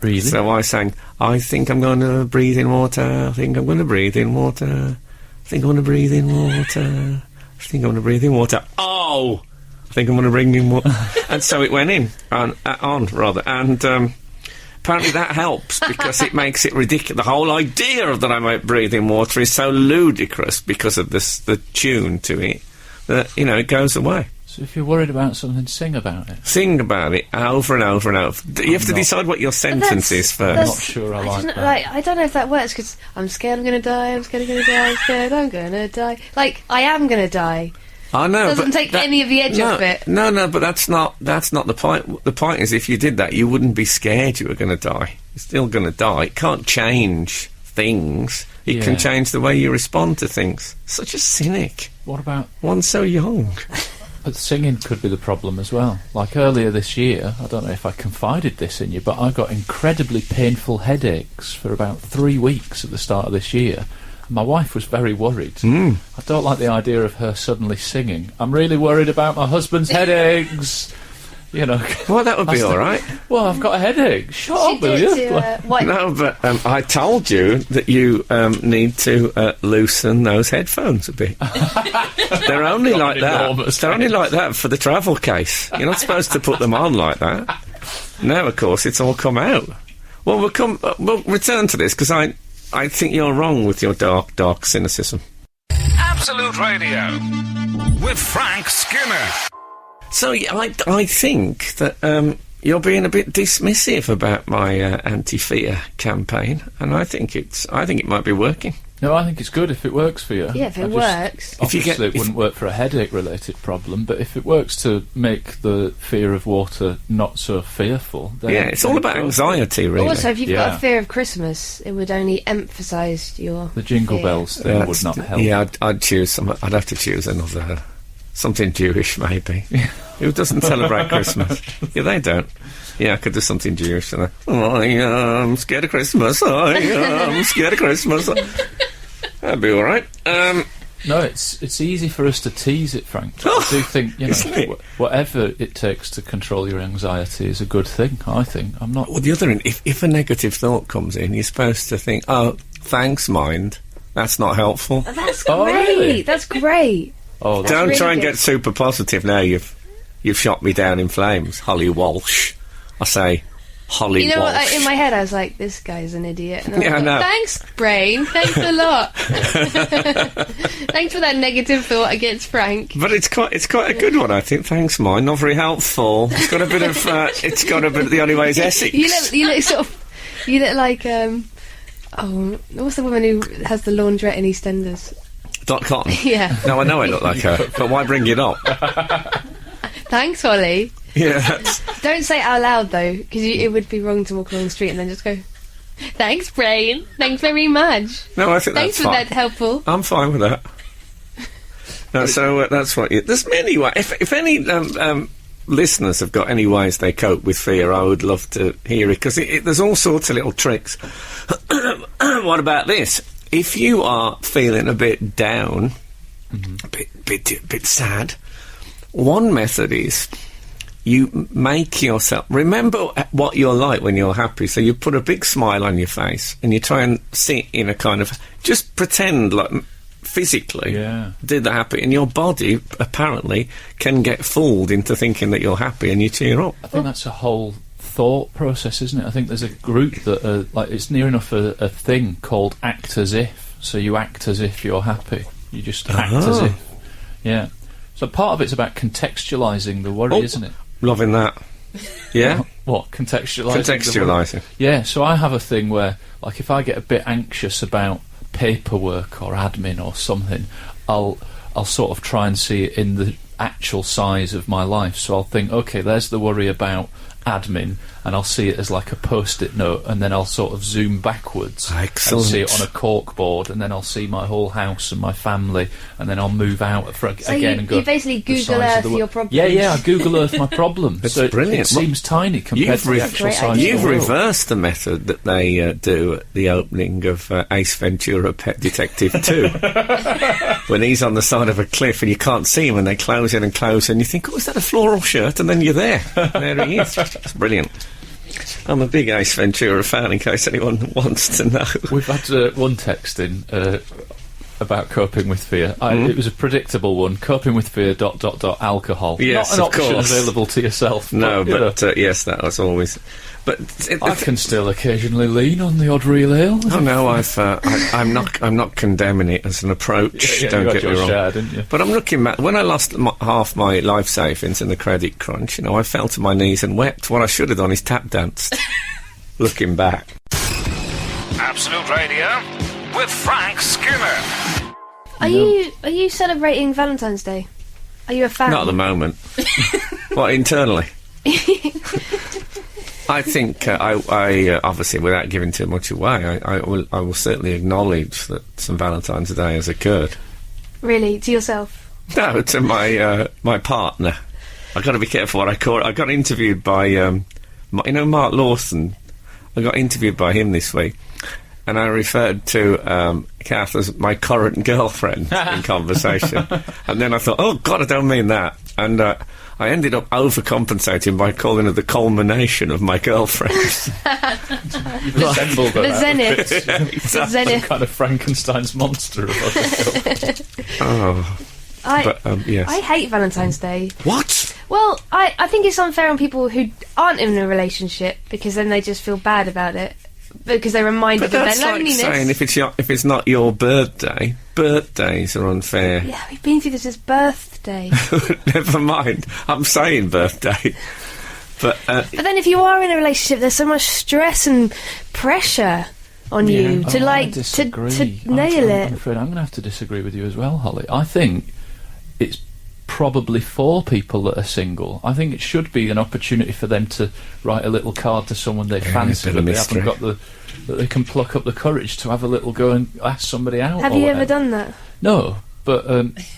Really? So I sang, I think I'm going to breathe in water, I think I'm going to breathe in water, I think I'm going to breathe in water, I think I'm going to breathe in water. Oh! I think I'm going to bring in water. And so it went in, and apparently that helps because it makes it ridiculous. The whole idea that I might breathe in water is so ludicrous because of the tune to it that, it goes away. So if you're worried about something, sing about it. Sing about it over and over and over. You have to decide what your sentence is first. I'm not sure I like that. I don't know if that works, because I'm scared I'm going to die, I'm scared I'm going to die, I'm scared I'm going to die. Like, I am going to die. I know, doesn't take any of the edge off it. No, but that's not the point. The point is, if you did that, you wouldn't be scared you were going to die. You're still going to die. It can't change things. It can change the way you respond to things. Such a cynic. What about... One so young. But singing could be the problem as well. Like earlier this year, I don't know if I confided this in you, but I got incredibly painful headaches for about 3 weeks at the start of this year. My wife was very worried. I don't like the idea of her suddenly singing, I'm really worried about my husband's headaches. Well, that would be all right. Well, I've got a headache. Shut up, will you? No, but I told you that you need to loosen those headphones a bit. They're only like that. They're only like that for the travel case. You're not supposed to put them on like that. Now, of course, it's all come out. Well, we'll return to this, because I think you're wrong with your dark cynicism. Absolute Radio with Frank Skinner. So I think that you're being a bit dismissive about my anti-fear campaign, and I think it might be working. No, I think it's good if it works for you. Yeah, if it works. Obviously, it wouldn't work for a headache-related problem, but if it works to make the fear of water not so fearful, then... Yeah, it's all about anxiety, really. Also, if you've got a fear of Christmas, it would only emphasise your The Jingle fear. Bells thing would not help. Yeah, I'd choose I'd have to choose another... something Jewish, maybe. Who doesn't celebrate Christmas? Yeah, they don't. Yeah, I could do something Jewish. And I'm scared of Christmas. I'm scared of Christmas. That'd be all right. No, it's easy for us to tease it, Frank. I do think, whatever it takes to control your anxiety is a good thing, I think. I'm not... Well, the other end, if a negative thought comes in, you're supposed to think, oh, thanks, mind. That's not helpful. That's great. Really? That's great. Oh, Don't really try and good. get super positive now. You've shot me down in flames, Holly Walsh. I say, Holly You know Walsh. what? In my head, I was like, "This guy's an idiot." And I was Yeah, I like, know. Thanks, brain. Thanks a lot. Thanks for that negative thought against Frank. But it's quite a good one, I think. Thanks, mine. Not very helpful. It's got a bit of. It's got a bit of the only way is Essex. You look sort of. You look like oh, what's the woman who has the laundrette in EastEnders? Dot Cotton. Yeah. No, I know I look like her, but why bring it up? Thanks, Holly. Yeah. Don't say it out loud though, because it would be wrong to walk along the street and then just go, "Thanks, brain. Thanks very much. No, I think Thanks that's for fine. that helpful." I'm fine with that. No, so that's what. There's many ways. If any listeners have got any ways they cope with fear, I would love to hear it, because there's all sorts of little tricks. What about this? If you are feeling a bit down, a bit sad, one method is you make yourself remember what you're like when you're happy. So you put a big smile on your face and you try and sit in a kind of, just pretend like physically do the happy, and your body apparently can get fooled into thinking that you're happy, and you cheer up. I think that's a whole thought process, isn't it? I think there's a group that like, it's near enough a thing called act as if. So you act as if you're happy. You just act as if. Yeah. So part of it's about contextualising the worry, isn't it? Loving that. Yeah. What? Contextualising. Contextualising. Yeah. So I have a thing where, like, if I get a bit anxious about paperwork or admin or something, I'll sort of try and see it in the actual size of my life. So I'll think, okay, there's the worry about admin, and I'll see it as like a post-it note, and then I'll sort of zoom backwards Excellent. and see it on a cork board, and then I'll see my whole house and my family, and then I'll move out again and go. You basically the Google size of Earth the your problems. Yeah, I Google Earth my problem. That's so brilliant. It seems tiny compared to the actual Great size. idea. You've of the world. reversed the method that they do at the opening of Ace Ventura: Pet Detective 2. When he's on the side of a cliff and you can't see him, and they close in and close, and you think, oh, is that a floral shirt? And then you're there. There he is. It's brilliant. I'm a big Ace Ventura fan, in case anyone wants to know. We've had one text in about coping with fear. It was a predictable one. Coping with fear. ... Alcohol. Yes, Not an of option course. available to yourself. No, you know, but yes, that was always. But I can still occasionally lean on the odd real ale. Oh no, I'm not condemning it as an approach. Yeah, don't you get had me your wrong. share, didn't you? But I'm looking back when I lost half my life savings in the credit crunch. I fell to my knees and wept. What I should have done is tap danced. Looking back. Absolute Radio with Frank Skinner. Are you celebrating Valentine's Day? Are you a fan? Not at the moment. What, internally? I think I obviously, without giving too much away, I will certainly acknowledge that some Valentine's Day has occurred. Really? To yourself? No, to my partner. I've got to be careful what I call it. I got interviewed by Mark Lawson. I got interviewed by him this week, and I referred to Kath as my current girlfriend in conversation. And then I thought, oh God, I don't mean that. And I ended up overcompensating by calling her the culmination of my girlfriends. You've assembled The that. zenith. The Some zenith. kind of Frankenstein's monster of yourself. Oh, yes. I hate Valentine's Day. What? Well, I think it's unfair on people who aren't in a relationship, because then they just feel bad about it, because they're reminded But of that's their like loneliness. saying if it's not your birthday, birthdays are unfair. Yeah, we've been through this as birthday. Never mind. I'm saying birthday. But But then if you are in a relationship, there's so much stress and pressure on you to I to disagree. nail I'm it. afraid I'm going to have to disagree with you as well, Holly. I think it's probably for people that are single. I think it should be an opportunity for them to write a little card to someone they fancy, bit of but they mystery. haven't got that they can pluck up the courage to have a little go and ask somebody out. Have or you ever whatever. done that? No, but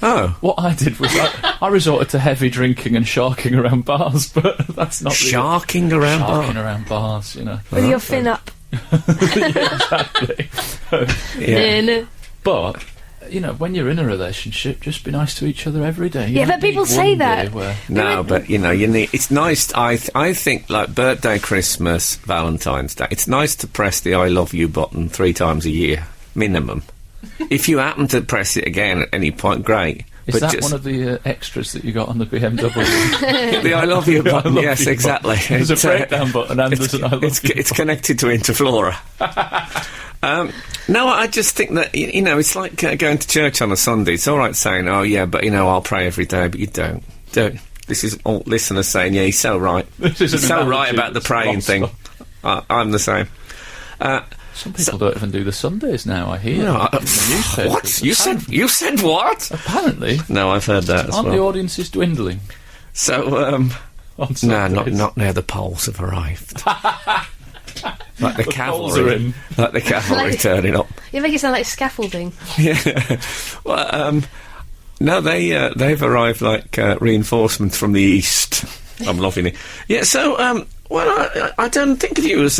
oh, what I did was I resorted to heavy drinking and sharking around bars, but that's not really sharking around sharking bar. around bars, you know. With your fin up. Exactly. Yeah. No. But you know, when you're in a relationship, just be nice to each other every day. You Yeah, don't but people need say one that. day where- No, but you need. It's nice. I think like birthday, Christmas, Valentine's Day. It's nice to press the "I love you" button 3 times a year minimum. If you happen to press it again at any point, great. Is but that just one of the extras that you got on the BMW? the "I love you" button? love Yes, you exactly. There's a It's, breakdown button and there's an I love you it's connected to Interflora. No, I just think that it's like going to church on a Sunday. It's all right saying, "Oh yeah, but I'll pray every day," but you don't. This is all listeners saying, "Yeah, he's so right. This is He's an so analogy right about the that's praying lost thing." on- I'm the same. Some people don't even do the Sundays now, I hear. No, in the newspapers. what? You said what? Apparently. No, I've heard that as Aren't the well. audiences dwindling? So, On no, Sundays? not now. The Poles have arrived. Like the Poles are cavalry, in. like the cavalry Like- turning up. You make it sound like scaffolding. Yeah. Well, no, they've arrived like reinforcements from the east. I'm loving it. Yeah. So, well, I don't think of you as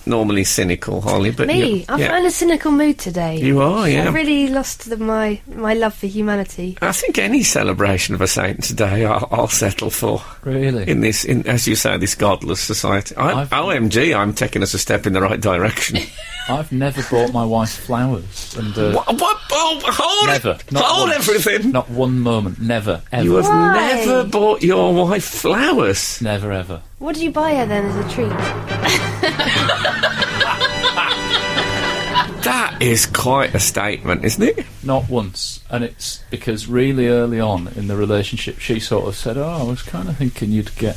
normally cynical, Holly, but Me, I'm yeah. in a cynical mood today. You are, yeah. I've really lost my love for humanity. I think any celebration of a saint's day, I'll settle for. Really? In as you say, this godless society. OMG, I'm taking us a step in the right direction. I've never bought my wife flowers. And What? Oh, hold never. it! Not Hold once. everything! Not one moment. Never. Ever. You have Why? never bought your wife flowers. Never ever. What did you buy her then as a treat? That is quite a statement, isn't it? Not once. And it's because really early on in the relationship she sort of said, "Oh, I was kind of thinking you'd get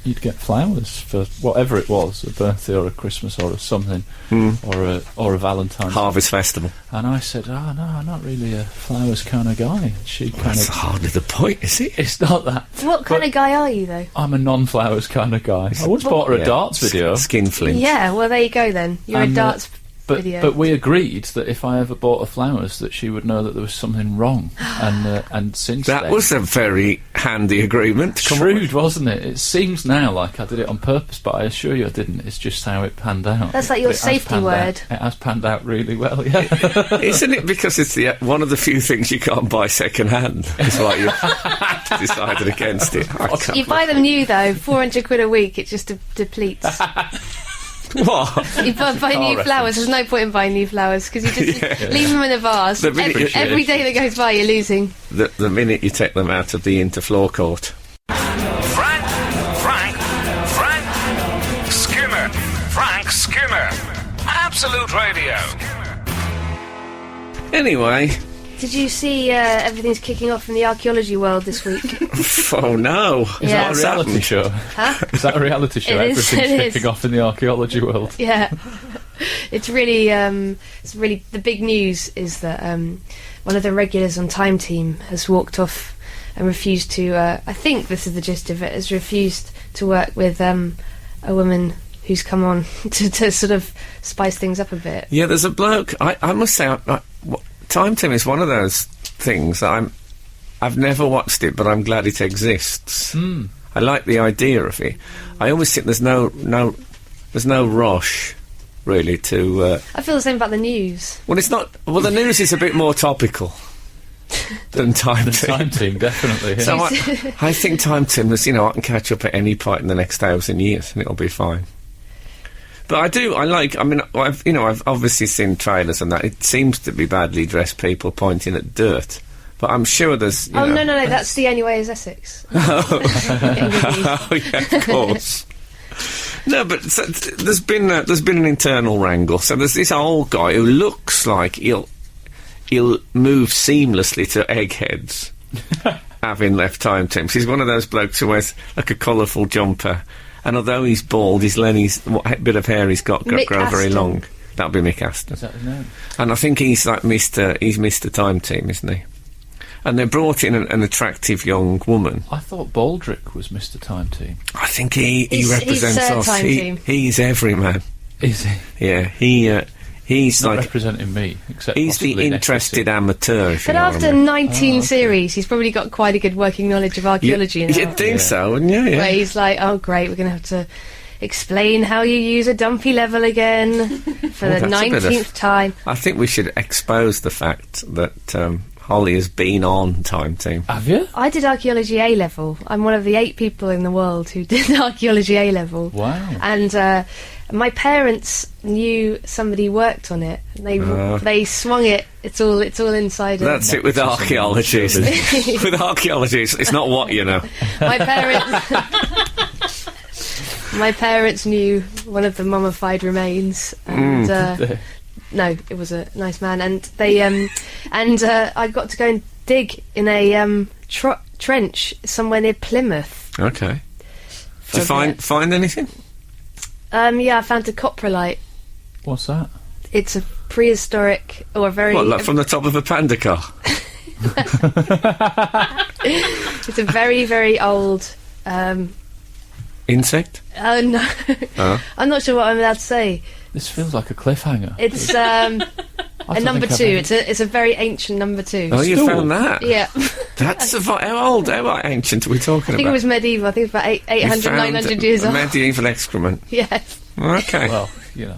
you'd get flowers for whatever it was, a birthday or a Christmas or a something, or a Valentine's. Harvest Festival. And I said, "Oh no, I'm not really a flowers kind of guy." And she kind That's of. hardly the point, is it? It's not that. What kind of guy are you, though? I'm a non-flowers kind of guy. I once bought her a darts video. Skin flint. Yeah, well, there you go then. You're a And, darts video. But we agreed that if I ever bought her flowers, that she would know that there was something wrong. And since That then, was a very handy agreement. Come on. shrewd, wasn't it? It seems now like I did it on purpose, but I assure you I didn't. It's just how it panned out. That's like your But it has safety panned word. It has panned out really well, yeah. Isn't it because it's one of the few things you can't buy second hand? It's like you've decided against it. I can't You buy them new, though, 400 quid a week, it just depletes. What? You buy new flowers, there's no point in buying new flowers, because you just leave them in a vase. The minute Every day that goes by, you're losing. The minute you take them out of the interfloor court. Frank Skinner. Absolute Radio. Anyway, Did you see everything's kicking off in the archaeology world this week? oh no. Is Yeah. that a reality show? Huh? Is that a reality show? It is, Everything's it is. kicking off in the archaeology world. Yeah. It's really the big news is that one of the regulars on Time Team has walked off and refused to, I think this is the gist of it, has refused to work with a woman who's come on to sort of spice things up a bit. Yeah, there's a bloke. I must say, Time Team is one of those things that I've never watched it, but I'm glad it exists. I like the idea of it. I always think there's no rush really to. I feel the same about the news. Well, it's not. Well, the news is a bit more topical than Time The Team. Time Team, definitely. Yeah. So I think Time Team was, I can catch up at any point in the next 1,000 years and it'll be fine. But I've obviously seen trailers and that. It seems to be badly dressed people pointing at dirt. But I'm sure there's, No, that's The Only Way is Essex. Oh, yeah, of course. No, but there's been an internal wrangle. So there's this old guy who looks like he'll move seamlessly to Eggheads, having left Time Team. So he's one of those blokes who wears like a colourful jumper, and although he's bald, what bit of hair he's got Mick grow very Aston. long. That'll be Mick Aston. Is that his name? And I think he's like Mr. Time Team, isn't he? And they brought in an attractive young woman. I thought Baldrick was Mr. Time Team. I think he He's represents us. Time Team. He's every man. Is he? Yeah, he's Not like representing me, except he's the possibly interested Necessity. amateur. If But you know what I after mean. 19 series, he's probably got quite a good working knowledge of archaeology now. You'd think Yeah. so, wouldn't you? Yeah. Where he's like, oh great, we're going to have to explain how you use a dumpy level again for the that's a bit of- 19th time. I think we should expose the fact that Holly has been on Time Team. Have you? I did archaeology A level. I'm one of the 8 people in the world who did archaeology A level. Wow. And my parents knew somebody worked on it. They swung it. It's all inside. That's it with archaeology. isn't it? With archaeology, it's not what you know. My parents. My parents knew one of the mummified remains, and no, it was a nice man, and they I got to go and dig in a trench somewhere near Plymouth. Okay. for Did you a bit. find anything? Yeah, I found a coprolite. What's that? It's a prehistoric or a very. What, like from the top of a panda car? It's a very very old. Insect? Oh no, Oh. I'm not sure what I'm allowed to say. This feels like a cliffhanger. It's I a don't number think I've 2. ever- It's a very ancient number 2. Oh, you Stool. found that? Yeah, That's how ancient are we talking I think about? it was medieval. I think it's about You 800, found 900 years old. medieval excrement. Yes. Okay. Well,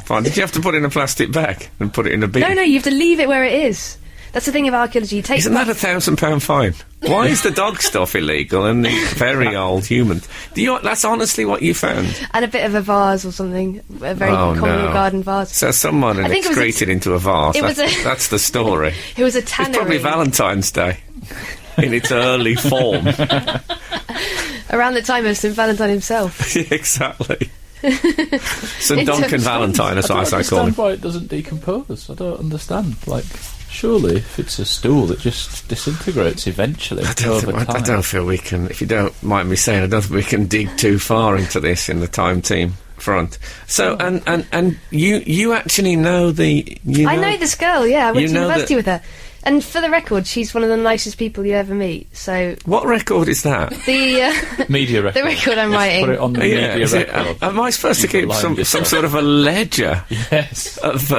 Fine. Did you have to put it in a plastic bag and put it in a bin? No, you have to leave it where it is. That's the thing of archaeology. You take Isn't that £1,000 fine? Why is the dog stuff illegal and the very old humans? That's honestly what you found. and a bit of a vase or something, a very Oh, common no. garden vase. So someone had I think it was excreted into a vase. it was That's the story. It was a It's tannery. probably Valentine's Day in its early form. Around the time of St. Valentine himself. Exactly. St. In Duncan terms of- Valentine, as I I don't call him. understand why it doesn't decompose. I don't understand. Like, Surely, if it's a stool, it just disintegrates eventually I over time. don't feel we can, if you don't mind me saying, I don't think we can dig too far into this in the time team front. So, and you actually know the... I know this girl, yeah. I went you to know university with her. And for the record, she's one of the nicest people you ever meet, so... What record is that? The Media record. the record I'm writing. Put it on the media is it, record. am I supposed to Keep keep aligned some yourself. sort of a ledger Yes. of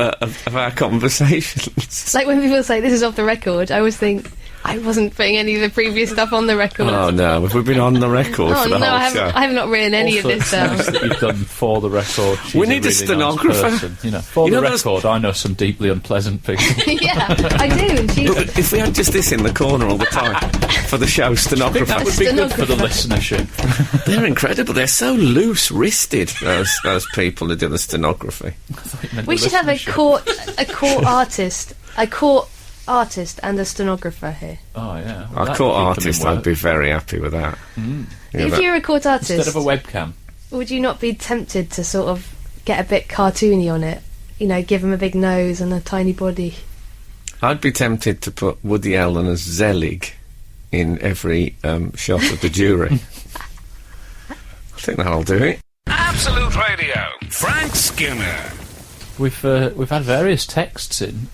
our conversations? Like when people say this is off the record, I always think I wasn't putting any of the previous stuff on the record. Oh no, have we been on the record Oh, for the no, whole show? I have not written any Also, of this down. things that you've done for the record. She's We need a really stenographer. Nice person. You know, for You the know those- record, I know some deeply unpleasant people. Yeah, I do. And she's But if we had just this in the corner all the time for the show I think stenographer, that would be good for the listenership. they're incredible. They're so loose-wristed. Those people who do the stenography. we should have a court artist and a stenographer here. Oh yeah. Our That'd court keep them in artist, I'd work. be very happy with that. Yeah, If that- you're a court artist, Instead of a webcam. would you not be tempted to sort of get a bit cartoony on it? You know, give him a big nose and a tiny body. I'd be tempted to put Woody Allen as Zelig in every shot of the jury. I think that'll do it. Absolute Radio. Frank Skinner. We've had various texts in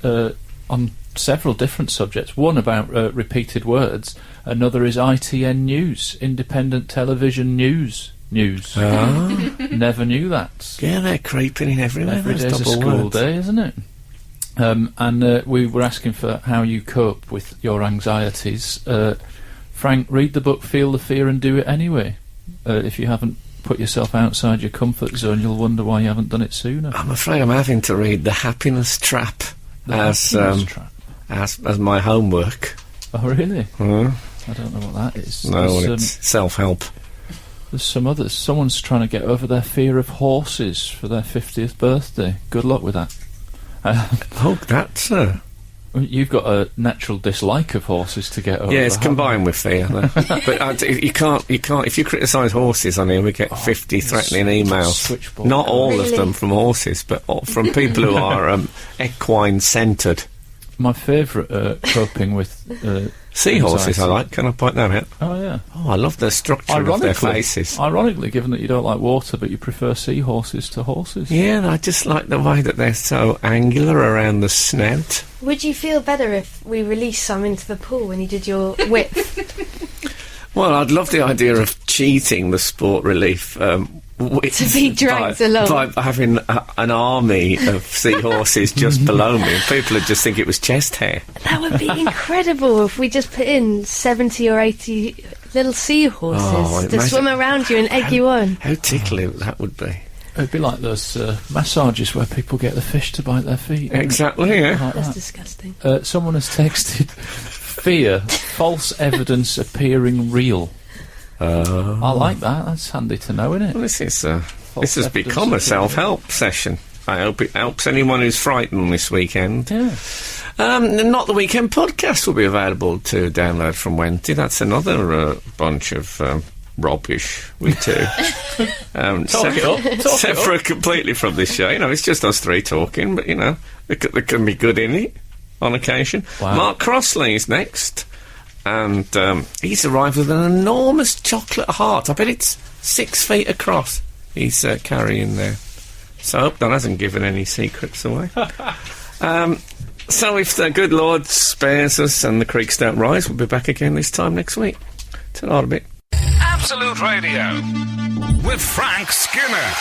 on several different subjects. One about repeated words. Another is ITN News, Independent Television News. Never knew that. Yeah, they're creeping in everywhere. Every those day's a double school words. day, isn't it? And we were asking for how you cope with your anxieties. Frank, read the book Feel the Fear and Do It Anyway. If you haven't put yourself outside your comfort zone, you'll wonder why you haven't done it sooner. I'm afraid I'm having to read The Happiness Trap as my homework. Oh, really? Hmm? I don't know what that is. No, There's, and it's self-help. there's some others. Someone's trying to get over their fear of horses for their 50th birthday. Good luck with that. Oh, that's... You've got a natural dislike of horses to get over. yeah, it's haven't combined with fear, though. But you can't. If you criticise horses on here, we get 50 threatening emails. switchboard. Not all of Really? them from horses, but from people who are equine-centred. you? My favourite coping with Seahorses, anxiety. I like. Can I point that out? Oh, yeah. Oh, I love the structure of their faces. Ironically, given that you don't like water, but you prefer seahorses to horses. Yeah, and I just like the way that they're so angular around the snout. Would you feel better if we released some into the pool when you did your width? Well, I'd love the idea of cheating the sport relief width To be dragged along. by having an army of seahorses just below me, and people would just think it was chest hair. That would be incredible if we just put in 70 or 80 little seahorses Oh, to imagine- swim around you and egg you on. How tickly that would be. It'd be like those massages where people get the fish to bite their feet. Exactly, yeah. Like That's that. disgusting. Someone has texted, fear, false evidence appearing real. I like that. That's handy to know, isn't it? Well, this has evidence become a appearing self-help session. I hope it helps anyone who's frightened this weekend. Yeah. Not the Weekend podcast will be available to download from Wednesday. That's another bunch of rubbish we do. Talk it up. Separate completely from this show. You know, it's just us three talking, but, you know, there can be good in it on occasion. Wow. Mark Crossley is next, and he's arrived with an enormous chocolate heart. I bet it's 6 feet across he's carrying there. So I hope that hasn't given any secrets away. So if the good Lord spares us and the creeks don't rise, we'll be back again this time next week. Ta-ra a bit. Absolute Radio. With Frank Skinner.